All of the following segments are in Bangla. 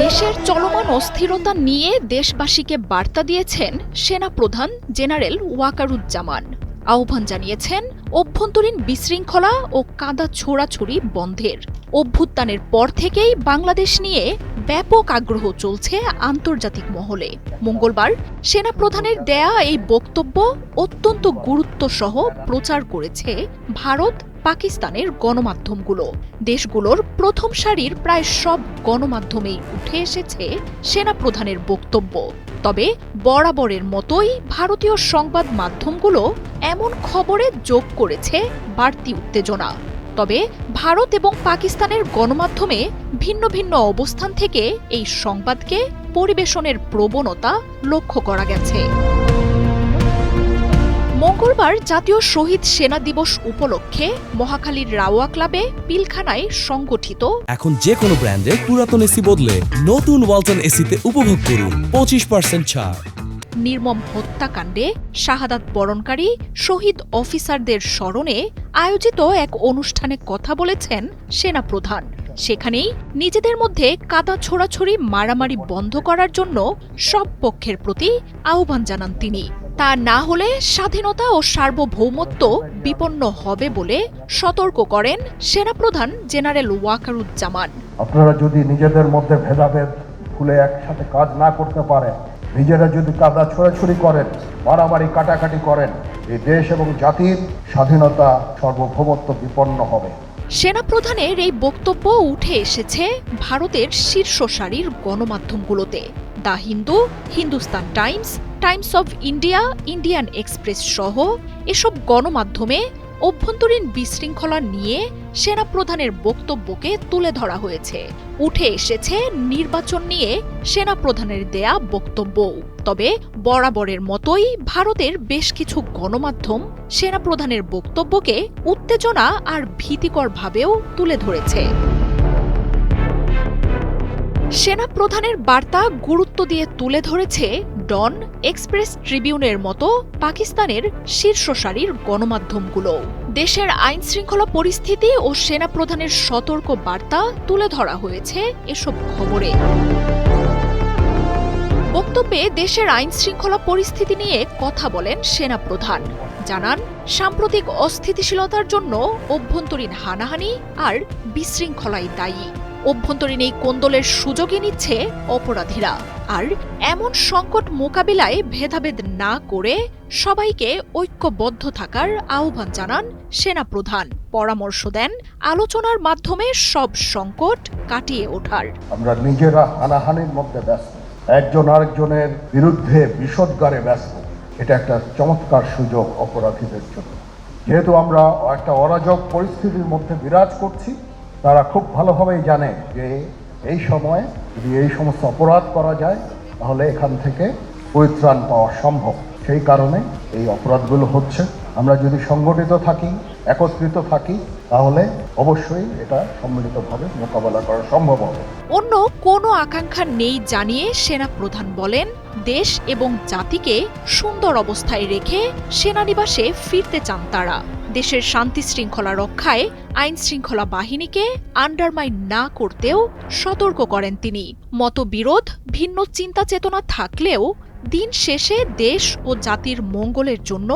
দেশের চলমান অস্থিরতা নিয়ে দেশবাসীকে বার্তা দিয়েছেন সেনাপ্রধান জেনারেল ওয়াকারুজ্জামান। আহ্বান জানিয়েছেন অভ্যন্তরীণ বিশৃঙ্খলা ও কাদা ছোড়াছুড়ি বন্ধের। অভ্যুত্থানের পর থেকেই বাংলাদেশ নিয়ে ব্যাপক আগ্রহ চলছে আন্তর্জাতিক মহলে। মঙ্গলবার সেনাপ্রধানের দেয়া এই বক্তব্য অত্যন্ত গুরুত্বসহ প্রচার করেছে ভারত, পাকিস্তানের গণমাধ্যমগুলো। দেশগুলোর প্রথম সারির প্রায় সব গণমাধ্যমেই উঠে এসেছে সেনাপ্রধানের বক্তব্য। তবে বরাবরের মতোই ভারতীয় সংবাদ মাধ্যমগুলো এমন খবরে যোগ করেছে বাড়তি উত্তেজনা। তবে ভারত এবং পাকিস্তানের গণমাধ্যমে ভিন্ন ভিন্ন অবস্থান থেকে এই সংবাদকে পরিবেশনের প্রবণতা লক্ষ্য করা গেছে। মঙ্গলবার জাতীয় শহীদ সেনা দিবস উপলক্ষে মহাখালীর রাওয়া ক্লাবে পিলখানায় সংগঠিত এখন যে কোনো ব্র্যান্ডের পুরাতন এসি বদলে নতুন ওয়ালটন এসিতে উপভোগ করুন 25% ছাড়। নির্মম হত্যাকাণ্ডে শাহাদাত বরণকারী শহীদ অফিসারদের স্মরণে আয়োজিত এক অনুষ্ঠানে কথা বলেছেন সেনাপ্রধান। সেখানেই নিজেদের মধ্যে কাদা ছোড়াছুড়ি মারামারি বন্ধ করার জন্য সব পক্ষের প্রতি আহ্বান জানান তিনি। তা না হলে স্বাধীনতা ও সার্বভৌমত্ব বিপন্ন হবে বলে সতর্ক করেন সেনাপ্রধান জেনারেল ওয়াকারুজ্জামান। আপনারা যদি নিজেদের মধ্যে ভেদাভেদ ভুলে একসাথে কাজ না করতে পারেন, নিজেরা যদি কাদা ছোড়াছুড়ি করেন, মারামারি কাটাকাটি করেন, এই দেশ এবং জাতির স্বাধীনতা সার্বভৌমত্ব বিপন্ন হবে। সেনাপ্রধানের এই বক্তব্য উঠে এসেছে ভারতের শীর্ষ সারির গণমাধ্যমগুলোতে। The Hindu, Hindustan Times, Times of India, Indian Express সহ এসব গণমাধ্যমে অভ্যন্তরীণ বিশৃঙ্খলা নিয়ে সেনাপ্রধানের বক্তব্যকে তুলে ধরা হয়েছে। উঠে এসেছে নির্বাচন নিয়ে সেনাপ্রধানের দেয়া বক্তব্য। তবে বরাবরের মতোই ভারতের বেশ কিছু গণমাধ্যম সেনাপ্রধানের বক্তব্যকে উত্তেজনা আর ভীতিকরভাবেও তুলে ধরেছে। সেনাপ্রধানের বার্তা গুরুত্ব দিয়ে তুলে ধরেছে ডন, এক্সপ্রেস ট্রিবিউনের মতো পাকিস্তানের শীর্ষ সারির গণমাধ্যমগুলো। দেশের আইন শৃঙ্খলা পরিস্থিতি ও সেনাপ্রধানের সতর্ক বার্তা তুলে ধরা হয়েছে এসব খবরে। বক্তব্যে দেশের আইন শৃঙ্খলা পরিস্থিতি নিয়ে কথা বলেন সেনাপ্রধান। জানান, সাম্প্রতিক অস্থিতিশীলতার জন্য অভ্যন্তরীণ হানাহানি আর বিশৃঙ্খলাই দায়ী। অভ্যন্তরীণ এই কোন্দলের সুযোগে নিচ্ছে অপরাধীরা। আর এমন সংকট মোকাবিলায় ভেদাভেদ না করে সবাইকে ঐক্যবদ্ধ থাকার আহ্বান জানান সেনাপ্রধান। পরামর্শ দেন আলোচনার মাধ্যমে সব সংকট কাটিয়ে ওঠার। আমরা নিজেরা হানাহানির মধ্যে ব্যস্ত, একজন আরেকজনের বিরুদ্ধে বিষোদ্গারে ব্যস্ত। এটা একটা চমৎকার সুযোগ অপরাধীদের জন্য। যেহেতু আমরা একটা অরাজক পরিস্থিতির মধ্যে বিরাজ করছি, তারা খুব ভালোভাবেই জানে যে এই সময়ে যদি এই সমস্ত অপরাধ করা যায় তাহলে এখান থেকে পরিত্রাণ পাওয়া সম্ভব। সেই কারণে এই অপরাধগুলো হচ্ছে। আমরা যদি সংগঠিত থাকি, একত্রিত থাকি, তাহলে অবশ্যই এটা সম্মিলিতভাবে মোকাবেলা করা সম্ভব হবে। অন্য কোনো আকাঙ্ক্ষা নেই জানিয়ে সেনাপ্রধান বলেন, দেশ এবং জাতিকে সুন্দর অবস্থায় রেখে সেনানিবাসে ফিরতে চান তারা। দেশের শান্তি শৃঙ্খলা রক্ষায় আইন শৃঙ্খলা বাহিনীকে আন্ডারমাইন না করতেও সতর্ক করেন তিনি। মতবিরোধ, ভিন্ন চিন্তা চেতনা থাকলেও দিন শেষে দেশ ও জাতির মঙ্গলের জন্য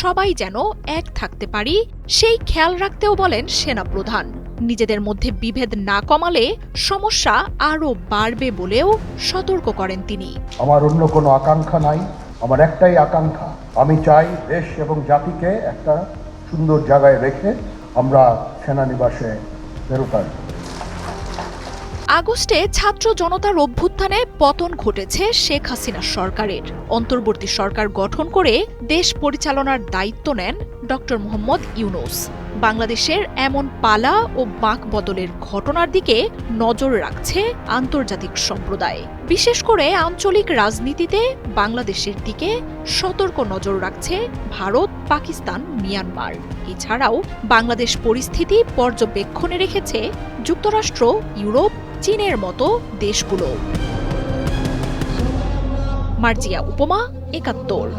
সবাই যেন এক থাকতে পারি সেই খেয়াল রাখতেও বলেন সেনাপ্রধান। নিজেদের মধ্যে বিভেদ না কমালে সমস্যা আরও বাড়বে বলেও সতর্ক করেন তিনি। আমার অন্য কোনো আকাঙ্ক্ষা নাই, আমার একটাই আকাঙ্ক্ষা, আমি চাই দেশ এবং জাতিকে একটা সুন্দর জায়গায় রেখে আমরা সেনানিবাসে ফেরত আসব। আগস্টে ছাত্র জনতার অভ্যুত্থানে পতন ঘটেছে শেখ হাসিনা সরকারের। অন্তর্বর্তী সরকার গঠন করে দেশ পরিচালনার দায়িত্ব নেন ডক্টর মোহাম্মদ ইউনূস। বাংলাদেশের এমন পালা ও বাঁক বদলের ঘটনার দিকে নজর রাখছে আন্তর্জাতিক সম্প্রদায়। বিশেষ করে আঞ্চলিক রাজনীতিতে বাংলাদেশের দিকে সতর্ক নজর রাখছে ভারত, পাকিস্তান, মিয়ানমার। এছাড়াও বাংলাদেশ পরিস্থিতি পর্যবেক্ষণে রেখেছে যুক্তরাষ্ট্র, ইউরোপ, চীনের মতো দেশগুলো। মার্জিয়া উপমা, ৭১।